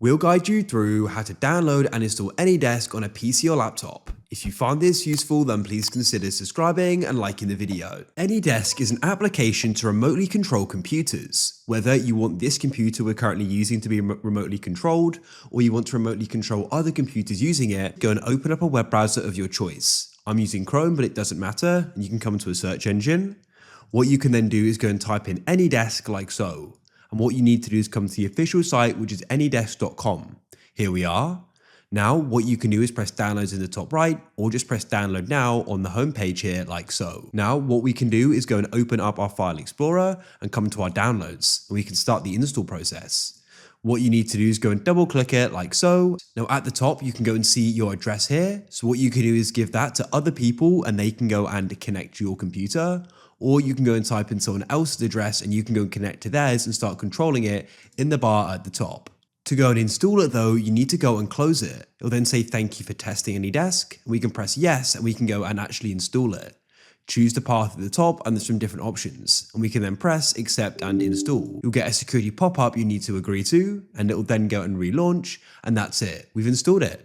We'll guide you through how to download and install AnyDesk on a PC or laptop. If you find this useful, then please consider subscribing and liking the video. AnyDesk is an application to remotely control computers. Whether you want this computer we're currently using to be remotely controlled, or you want to remotely control other computers using it, go and open up a web browser of your choice. I'm using Chrome, but it doesn't matter. You can come to a search engine. What you can then do is go and type in AnyDesk like so. And what you need to do is come to the official site, which is anydesk.com. Here we are. Now, what you can do is press downloads in the top right, or just press download now on the home page here like so. Now, what we can do is go and open up our file explorer and come to our downloads, and we can start the install process. What you need to do is go and double click it like so. Now at the top, you can go and see your address here. So what you can do is give that to other people and they can go and connect to your computer. Or you can go and type in someone else's address and you can go and connect to theirs and start controlling it in the bar at the top. To go and install it though, you need to go and close it. It'll then say thank you for testing AnyDesk. We can press yes and we can go and actually install it. Choose the path at the top and there's some different options. And we can then press accept and install. You'll get a security pop-up you need to agree to and it'll then go and relaunch and that's it. We've installed it.